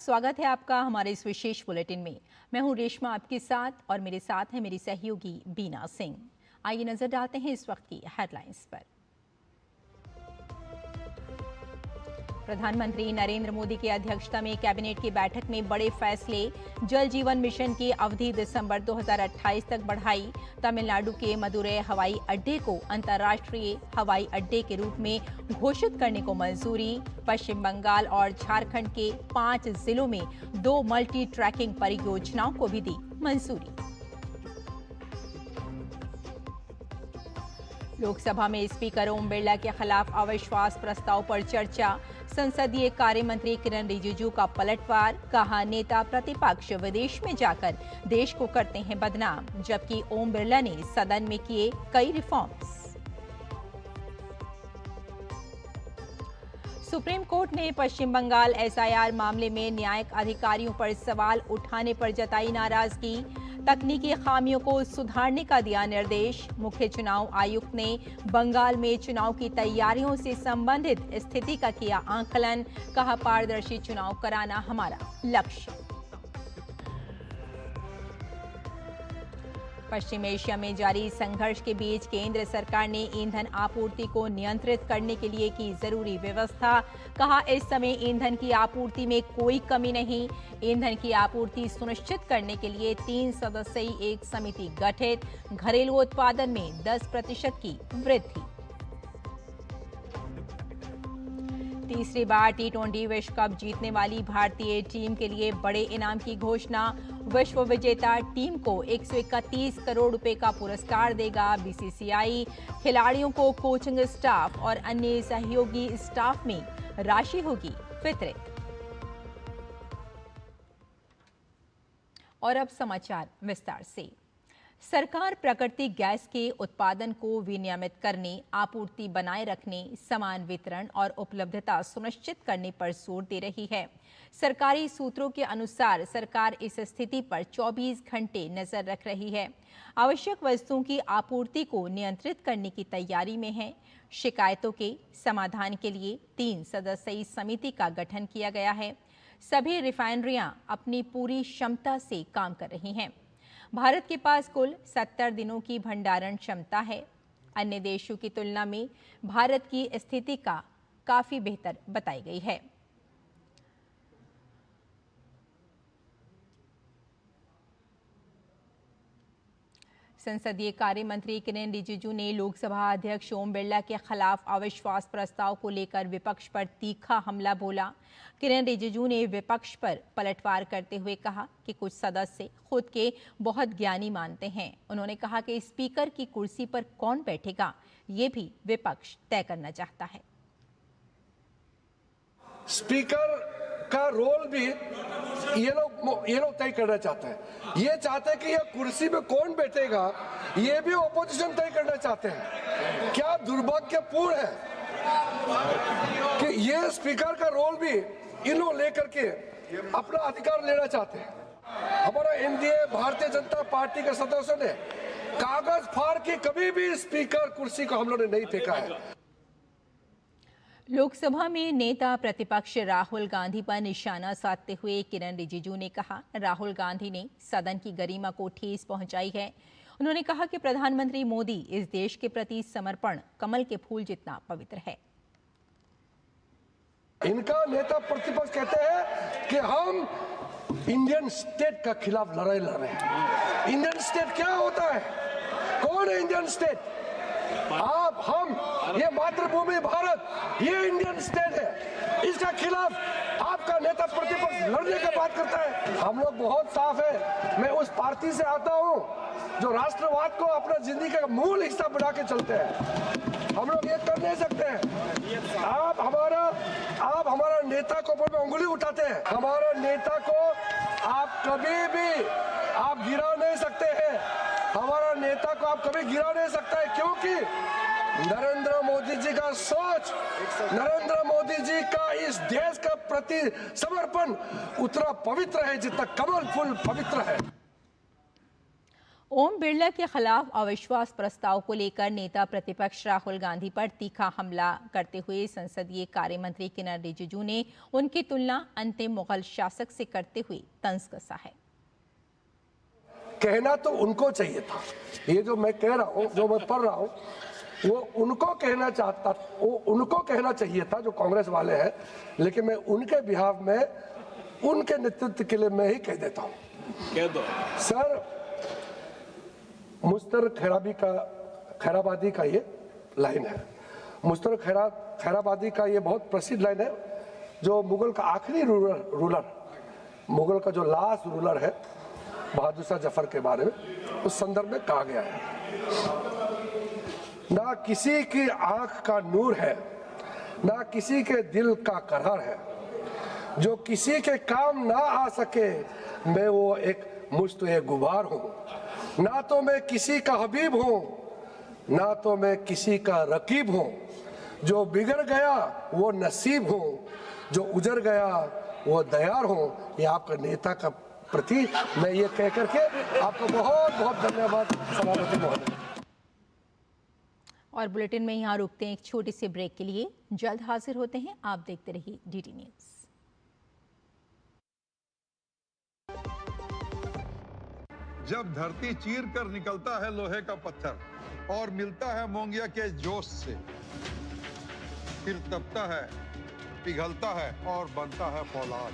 स्वागत है आपका हमारे इस विशेष बुलेटिन में। मैं हूं रेशमा आपके साथ और मेरे साथ है मेरी सहयोगी बीना सिंह। आइए नजर डालते हैं इस वक्त की हेडलाइंस पर। प्रधानमंत्री नरेंद्र मोदी की अध्यक्षता में कैबिनेट की बैठक में बड़े फैसले। जल जीवन मिशन की अवधि दिसंबर 2028 तक बढ़ाई। तमिलनाडु के मदुरै हवाई अड्डे को अंतर्राष्ट्रीय हवाई अड्डे के रूप में घोषित करने को मंजूरी। पश्चिम बंगाल और झारखंड के 5 जिलों में 2 मल्टी ट्रैकिंग परियोजनाओं को भी दी मंजूरी। लोकसभा में स्पीकर ओम बिरला के खिलाफ अविश्वास प्रस्ताव पर चर्चा। संसदीय कार्य मंत्री किरण रिजिजू का पलटवार। कहा, नेता प्रतिपक्ष विदेश में जाकर देश को करते हैं बदनाम, जबकि ओम बिरला ने सदन में किए कई रिफॉर्म्स। सुप्रीम कोर्ट ने पश्चिम बंगाल एसआईआर मामले में न्यायिक अधिकारियों पर सवाल उठाने पर जताई नाराजगी। तकनीकी खामियों को सुधारने का दिया निर्देश। मुख्य चुनाव आयुक्त ने बंगाल में चुनाव की तैयारियों से संबंधित स्थिति का किया आकलन। कहा, पारदर्शी चुनाव कराना हमारा लक्ष्य। पश्चिम एशिया में जारी संघर्ष के बीच केंद्र सरकार ने ईंधन आपूर्ति को नियंत्रित करने के लिए की जरूरी व्यवस्था। कहा, इस समय ईंधन की आपूर्ति में कोई कमी नहीं। ईंधन की आपूर्ति सुनिश्चित करने के लिए 3 सदस्यीय एक समिति गठित। घरेलू उत्पादन में 10% की वृद्धि। तीसरी बार T20 विश्व कप जीतने वाली भारतीय टीम के लिए बड़े इनाम की घोषणा। विश्व विजेता टीम को 131 करोड़ रुपए का पुरस्कार देगा बीसीसीआई। खिलाड़ियों को कोचिंग स्टाफ और अन्य सहयोगी स्टाफ में राशि होगी वितरित। और अब समाचार विस्तार से। सरकार प्राकृतिक गैस के उत्पादन को विनियमित करने, आपूर्ति बनाए रखने, समान वितरण और उपलब्धता सुनिश्चित करने पर जोर दे रही है। सरकारी सूत्रों के अनुसार सरकार इस स्थिति पर 24 घंटे नजर रख रही है। आवश्यक वस्तुओं की आपूर्ति को नियंत्रित करने की तैयारी में है। शिकायतों के समाधान के लिए 3 सदस्यीय समिति का गठन किया गया है। सभी रिफाइनरियां अपनी पूरी क्षमता से काम कर रही हैं। भारत के पास कुल 70 दिनों की भंडारण क्षमता है। अन्य देशों की तुलना में भारत की स्थिति का काफी बेहतर बताई गई है। संसदीय कार्य मंत्री किरण रिजिजू ने लोकसभा अध्यक्ष ओम बिरला के खिलाफ अविश्वास प्रस्ताव को लेकर विपक्ष पर तीखा हमला बोला। किरण रिजिजू ने विपक्ष पर पलटवार करते हुए कहा कि कुछ सदस्य खुद के बहुत ज्ञानी मानते हैं। उन्होंने कहा कि स्पीकर की कुर्सी पर कौन बैठेगा, ये भी विपक्ष तय करना चाहता है। स्पीकर का रोल भी ये लोग तय करना चाहते हैं। ये चाहते हैं कि ये कुर्सी में कौन बैठेगा, ये भी ओपोजिशन तय करना चाहते हैं। क्या दुर्भाग्यपूर्ण है कि ये स्पीकर का रोल भी इन लोग लेकर के अपना अधिकार लेना चाहते हैं। हमारा एनडीए भारतीय जनता पार्टी के सदस्यों ने कागज फाड़ के कभी भी स्पीकर कुर्सी को हम लोगों ने नहीं फेंका है। लोकसभा में नेता प्रतिपक्ष राहुल गांधी पर निशाना साधते हुए किरण रिजिजू ने कहा, राहुल गांधी ने सदन की गरिमा को ठेस पहुंचाई है। उन्होंने कहा कि प्रधानमंत्री मोदी इस देश के प्रति समर्पण कमल के फूल जितना पवित्र है। इनका नेता प्रतिपक्ष कहते हैं कि हम इंडियन स्टेट का खिलाफ लड़ाई लड़ रहे हैं। इंडियन स्टेट क्या होता है? कौन है इंडियन स्टेट? आप, हम, ये मातृभूमि भारत, ये इंडियन स्टेट है। इसका खिलाफ आपका नेता प्रतिपक्ष लड़ने की बात करता है। हम लोग बहुत साफ है। मैं उस पार्टी से आता हूँ जो राष्ट्रवाद को अपना जिंदगी का मूल हिस्सा बना के चलते हैं। हम लोग ये कर नहीं सकते हैं। आप हमारा नेता को ऊपर में उंगली उठाते हैं। हमारा नेता को आप कभी भी आप गिरा नहीं सकते हैं। हमारा नेता को आप कभी गिरा नहीं सकता है, क्योंकि नरेंद्र मोदी जी का सोच, नरेंद्र मोदी जी का इस देश का प्रति समर्पण उतना पवित्र है जितना कमल फूल पवित्र है। ओम बिरला के खिलाफ अविश्वास प्रस्ताव को लेकर नेता प्रतिपक्ष राहुल गांधी पर तीखा हमला करते हुए संसदीय कार्य मंत्री किरण रिजिजू ने उनकी तुलना अंतिम मुगल शासक से करते हुए तंज कसा है। कहना तो उनको चाहिए था, ये जो मैं कह रहा हूँ, जो मैं पढ़ रहा हूँ, वो उनको कहना चाहिए था जो कांग्रेस वाले हैं, लेकिन मैं उनके बिहाफ में उनके नेतृत्व के लिए मैं ही कह देता हूँ। कह दो सर, मुश्तर खैराबादी का ये लाइन है। मुश्तर खैराबादी का ये बहुत प्रसिद्ध लाइन है, जो मुगल का आखिरी रूलर, मुगल का जो लास्ट रूलर है बहादुर शाह जफर के बारे में, उस संदर्भ में कहा गया है, ना किसी की आंख का नूर है, ना किसी के दिल का करार है, जो किसी के काम ना आ सके मैं वो एक मुश्त गुबार हूँ। ना तो मैं किसी का हबीब हूँ, ना तो मैं किसी का रकीब हूँ, जो बिगड़ गया वो नसीब हूँ, जो उजड़ गया वो दयार हूँ। ये आपका नेता का प्रति मैं ये कह करके आपको बहुत बहुत धन्यवाद सभापति महोदय। और बुलेटिन में यहाँ रुकते हैं एक छोटी सी ब्रेक के लिए, जल्द हाजिर होते हैं। आप देखते रहिए DD न्यूज़। जब धरती चीर कर निकलता है लोहे का पत्थर और मिलता है मोंगिया के जोश से, फिर तपता है, पिघलता है और बनता है फौलाद।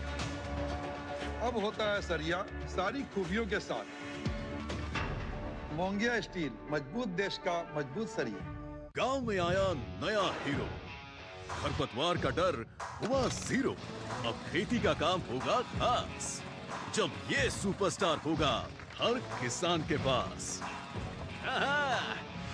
अब होता है सरिया सारी खूबियों के साथ। मोंगिया स्टील, मजबूत देश का मजबूत सरिया। गांव में आया नया हीरो, खरपतवार का डर हुआ जीरो। अब खेती का काम होगा खास, जब ये सुपरस्टार होगा हर किसान के पास।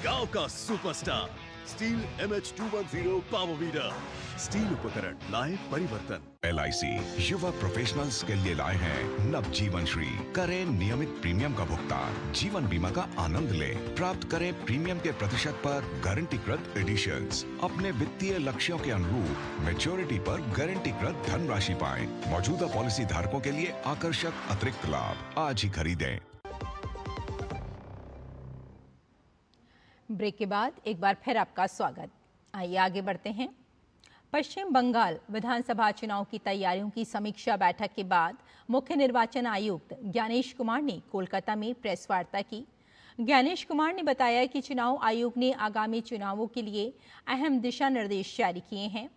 गांव का superstar steel MH210 power weeder, steel उपकरण लाए परिवर्तन। LIC युवा प्रोफेशनल्स के लिए लाए हैं नव जीवन श्री। करें नियमित प्रीमियम का भुगतान, जीवन बीमा का आनंद लें, प्राप्त करें प्रीमियम के प्रतिशत पर गारंटीकृत एडिशंस। अपने वित्तीय लक्ष्यों के अनुरूप मैच्योरिटी पर गारंटीकृत धनराशि पाएं। मौजूदा पॉलिसी धारकों के लिए आकर्षक अतिरिक्त लाभ। आज ही खरीदें। ब्रेक के बाद एक बार फिर आपका स्वागत। आइए आगे बढ़ते हैं। पश्चिम बंगाल विधानसभा चुनाव की तैयारियों की समीक्षा बैठक के बाद मुख्य निर्वाचन आयुक्त ज्ञानेश कुमार ने कोलकाता में प्रेस वार्ता की। ज्ञानेश कुमार ने बताया कि चुनाव आयोग ने आगामी चुनावों के लिए अहम दिशा निर्देश जारी किए हैं।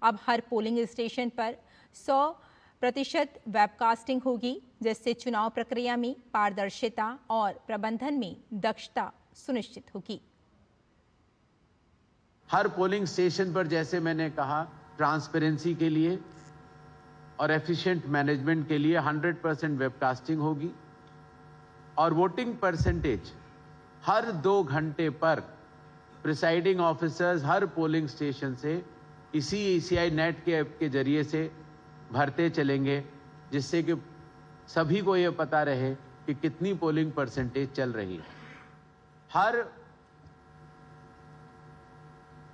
अब हर पोलिंग स्टेशन पर 100% वेबकास्टिंग होगी, जिससे चुनाव प्रक्रिया में पारदर्शिता और प्रबंधन में दक्षता सुनिश्चित होगी। हर पोलिंग स्टेशन पर, जैसे मैंने कहा, ट्रांसपेरेंसी के लिए और एफिशिएंट मैनेजमेंट के लिए 100% वेबकास्टिंग होगी और वोटिंग परसेंटेज हर 2 घंटे पर प्रिसाइडिंग ऑफिसर्स हर पोलिंग स्टेशन से इसी ECI नेट के ऐप के जरिए से भरते चलेंगे, जिससे कि सभी को यह पता रहे कि कितनी पोलिंग परसेंटेज चल रही है। हर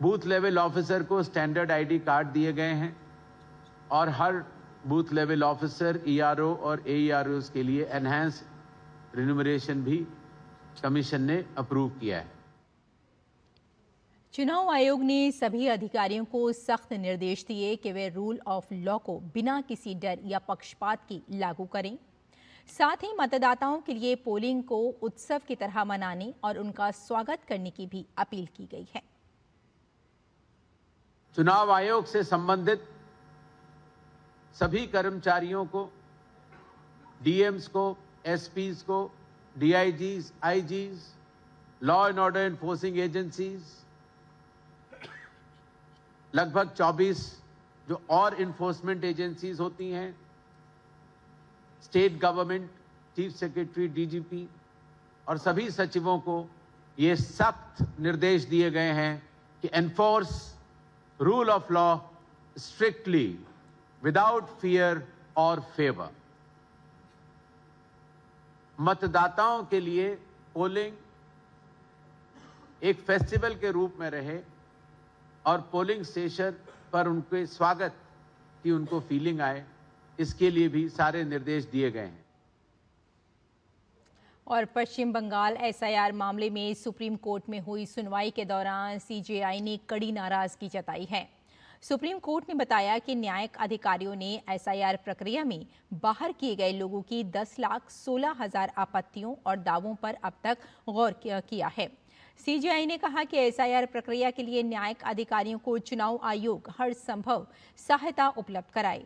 बूथ लेवल ऑफिसर को स्टैंडर्ड ID कार्ड दिए गए हैं और हर बूथ लेवल ऑफिसर, ERO और AEROs के लिए एनहांस रिन्यूमरेशन भी कमीशन ने अप्रूव किया है। चुनाव आयोग ने सभी अधिकारियों को सख्त निर्देश दिए कि वे रूल ऑफ लॉ को बिना किसी डर या पक्षपात के लागू करें। साथ ही मतदाताओं के लिए पोलिंग को उत्सव की तरह मनाने और उनका स्वागत करने की भी अपील की गई है। चुनाव आयोग से संबंधित सभी कर्मचारियों को, DMs को, SPs को, DIGs, IGs, law and order enforcing agencies, लगभग 24 जो और इन्फोर्समेंट एजेंसीज होती हैं, state government, chief secretary, DGP और सभी सचिवों को ये सख्त निर्देश दिए गए हैं कि enforce rule of law strictly without fear और फेवर। मतदाताओं के लिए पोलिंग एक फेस्टिवल के रूप में रहे और पोलिंग स्टेशन पर उनके स्वागत की उनको फीलिंग आए, इसके लिए भी सारे निर्देश दिए गए हैं। और पश्चिम बंगाल एसआईआर मामले में सुप्रीम कोर्ट में हुई सुनवाई के दौरान सीजेआई ने कड़ी नाराजगी जताई है। सुप्रीम कोर्ट ने बताया कि न्यायिक अधिकारियों ने एसआईआर प्रक्रिया में बाहर किए गए लोगों की 10,16,000 आपत्तियों और दावों पर अब तक गौर किया है। सीजेआई ने कहा कि एसआईआर प्रक्रिया के लिए न्यायिक अधिकारियों को चुनाव आयोग हर संभव सहायता उपलब्ध कराए।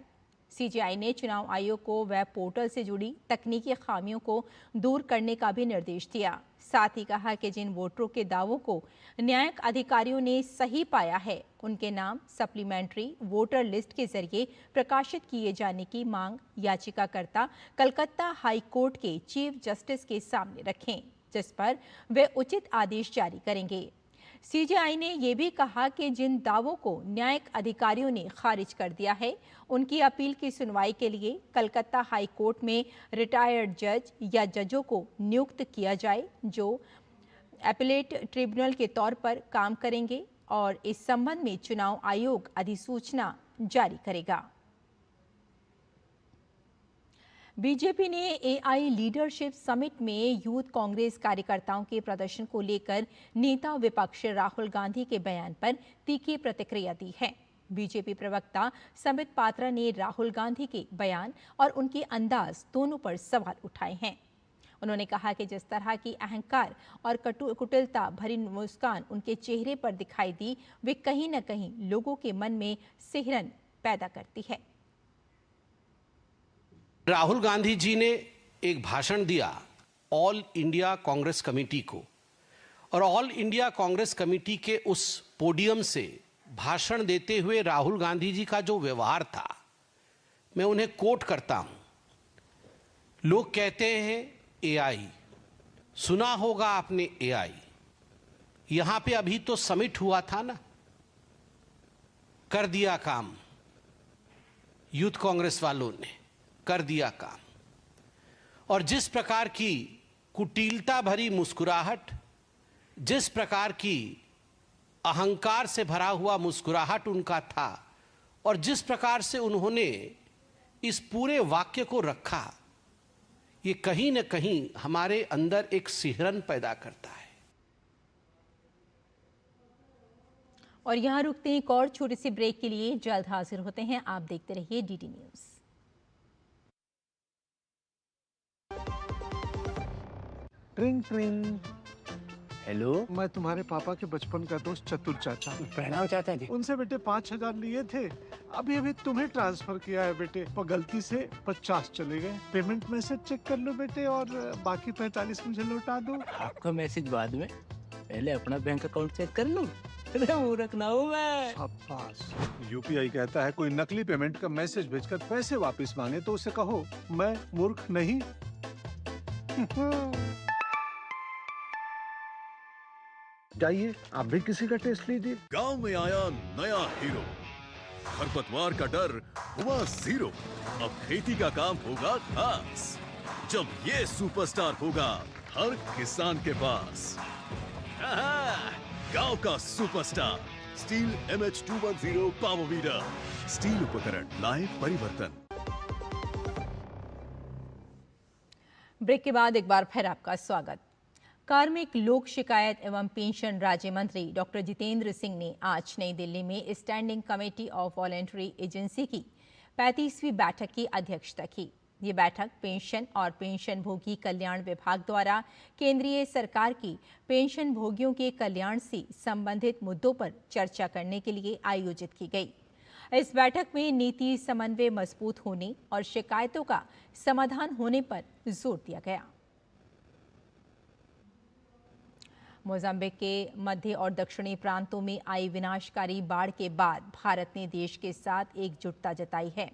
सीजेआई ने चुनाव आयोग को वेब पोर्टल से जुड़ी तकनीकी खामियों को दूर करने का भी निर्देश दिया। साथ ही कहा कि जिन वोटरों के दावों को न्यायिक अधिकारियों ने सही पाया है, उनके नाम सप्लीमेंट्री वोटर लिस्ट के जरिए प्रकाशित किए जाने की मांग याचिकाकर्ता कलकत्ता हाई कोर्ट के चीफ जस्टिस के सामने रखें, जिस पर वे उचित आदेश जारी करेंगे। सीजेआई ने यह भी कहा कि जिन दावों को न्यायिक अधिकारियों ने खारिज कर दिया है, उनकी अपील की सुनवाई के लिए कलकत्ता हाई कोर्ट में रिटायर्ड जज या जजों को नियुक्त किया जाए, जो एपेलेट ट्रिब्यूनल के तौर पर काम करेंगे और इस संबंध में चुनाव आयोग अधिसूचना जारी करेगा। बीजेपी ने एआई लीडरशिप समिट में यूथ कांग्रेस कार्यकर्ताओं के प्रदर्शन को लेकर नेता विपक्ष राहुल गांधी के बयान पर तीखी प्रतिक्रिया दी है। बीजेपी प्रवक्ता संबित पात्रा ने राहुल गांधी के बयान और उनके अंदाज दोनों पर सवाल उठाए हैं। उन्होंने कहा कि जिस तरह की अहंकार और कुटिलता भरी मुस्कान उनके चेहरे पर दिखाई दी, वे कहीं न कहीं लोगों के मन में सिहरन पैदा करती है। राहुल गांधी जी ने एक भाषण दिया ऑल इंडिया कांग्रेस कमेटी को, और ऑल इंडिया कांग्रेस कमेटी के उस पोडियम से भाषण देते हुए राहुल गांधी जी का जो व्यवहार था, मैं उन्हें कोट करता हूं। लोग कहते हैं एआई, सुना होगा आपने एआई। यहां पे अभी तो समिट हुआ था ना, कर दिया काम। यूथ कांग्रेस वालों ने कर दिया काम। और जिस प्रकार की कुटिलता भरी मुस्कुराहट, जिस प्रकार की अहंकार से भरा हुआ मुस्कुराहट उनका था, और जिस प्रकार से उन्होंने इस पूरे वाक्य को रखा, ये कहीं न कहीं हमारे अंदर एक सिहरन पैदा करता है। और यहां रुकते हैं एक और छोटी सी ब्रेक के लिए, जल्द हाजिर होते हैं। आप देखते रहिए डीडी न्यूज। ट्रिंग ट्रिंग। हेलो, मैं तुम्हारे पापा के बचपन का दोस्त चतुर चाचा। प्रणाम चाचा जी। उनसे बेटे 5,000 लिए थे, अभी अभी तुम्हें ट्रांसफर किया है बेटे, पर गलती से 50 चले गए। पेमेंट मैसेज चेक कर लो बेटे, और बाकी 45 मुझे लौटा दो। आपका मैसेज बाद में, पहले अपना बैंक अकाउंट चेक कर लो। मूर्ख ना हूँ मैं। शाबाश। यूपीआई कहता है कोई नकली पेमेंट का मैसेज भेजकर पैसे वापस मांगे तो उसे कहो मैं मूर्ख नहीं। जाइए आप भी किसी का टेस्ट लीजिए। गांव में आया नया हीरो, खरपतवार का डर हुआ जीरो। अब खेती का काम होगा खास, जब ये सुपरस्टार होगा हर किसान के पास। गांव का superstar steel MH210 power weeder. Steel उपकरण लाए परिवर्तन। ब्रेक के बाद एक बार फिर आपका स्वागत। कार्मिक लोक शिकायत एवं पेंशन राज्य मंत्री डॉक्टर जितेंद्र सिंह ने आज नई दिल्ली में standing committee of voluntary agency की 35वीं बैठक की अध्यक्षता की। ये बैठक पेंशन और पेंशन भोगी कल्याण विभाग द्वारा केंद्रीय सरकार की पेंशन भोगियों के कल्याण से संबंधित मुद्दों पर चर्चा करने के लिए आयोजित की गई। इस बैठक में नीति समन्वय मजबूत होने और शिकायतों का समाधान होने पर जोर दिया गया। मोजाम्बिक के मध्य और दक्षिणी प्रांतों में आई विनाशकारी बाढ़ के बाद भारत ने देश के साथ एकजुटता जताई है।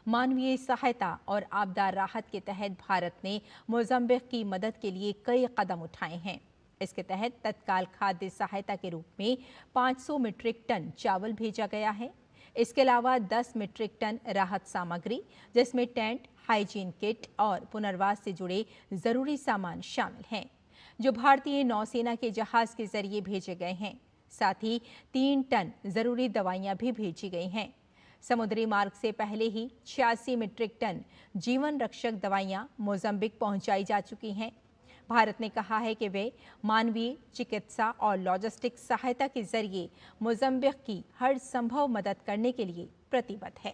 मानवीय सहायता और आपदा राहत के तहत भारत ने मोजाम्बिक की मदद के लिए कई कदम उठाए हैं। इसके तहत तत्काल खाद्य सहायता के रूप में 500 मीट्रिक टन चावल भेजा गया है। इसके अलावा 10 मीट्रिक टन राहत सामग्री, जिसमें टेंट, हाइजीन किट और पुनर्वास से जुड़े जरूरी सामान शामिल हैं, जो भारतीय नौसेना के जहाज के जरिए भेजे गए हैं। साथ ही 3 टन जरूरी दवाइयां भी भेजी गई हैं। समुद्री मार्ग से पहले ही 86 मीट्रिक टन जीवन रक्षक दवाइयां मोजाम्बिक पहुंचाई जा चुकी हैं। भारत ने कहा है कि वे मानवीय, चिकित्सा और लॉजिस्टिक सहायता के जरिए मोज़ाम्बिक की हर संभव मदद करने के लिए प्रतिबद्ध है।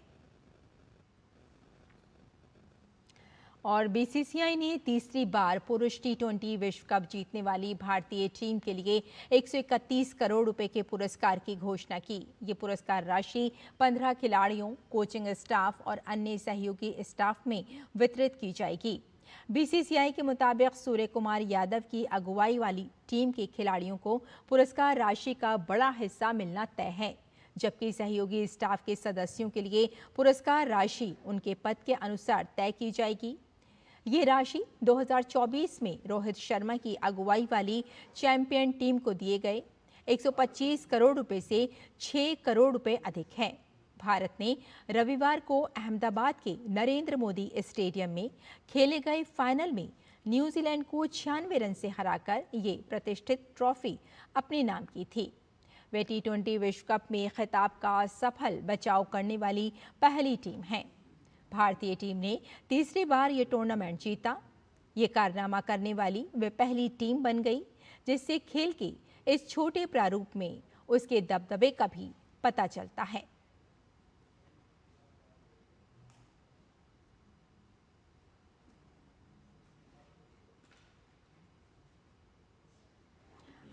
और बीसीसीआई ने तीसरी बार पुरुष T20 विश्व कप जीतने वाली भारतीय टीम के लिए 131 करोड़ रुपए के पुरस्कार की घोषणा की। ये पुरस्कार राशि 15 खिलाड़ियों, कोचिंग स्टाफ और अन्य सहयोगी स्टाफ में वितरित की जाएगी। बीसीसीआई के मुताबिक सूर्य कुमार यादव की अगुवाई वाली टीम के खिलाड़ियों को पुरस्कार राशि का बड़ा हिस्सा मिलना तय है, जबकि सहयोगी स्टाफ के सदस्यों के लिए पुरस्कार राशि उनके पद के अनुसार तय की जाएगी। ये राशि 2024 में रोहित शर्मा की अगुवाई वाली चैंपियन टीम को दिए गए 125 करोड़ रुपए से 6 करोड़ रुपए अधिक है। भारत ने रविवार को अहमदाबाद के नरेंद्र मोदी स्टेडियम में खेले गए फाइनल में न्यूजीलैंड को 96 रन से हराकर ये प्रतिष्ठित ट्रॉफी अपने नाम की थी। वे T20 विश्व कप में खिताब का सफल बचाव करने वाली पहली टीम है। भारतीय टीम ने तीसरी बार ये टूर्नामेंट जीता। ये कारनामा करने वाली वे पहली टीम बन गई जिससे खेल के इस छोटे प्रारूप में उसके दबदबे का भी पता चलता है।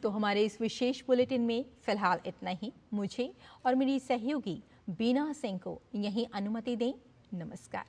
तो हमारे इस विशेष बुलेटिन में फिलहाल इतना ही। मुझे और मेरी सहयोगी बीना सिंह को यहीं अनुमति दें। नमस्कार।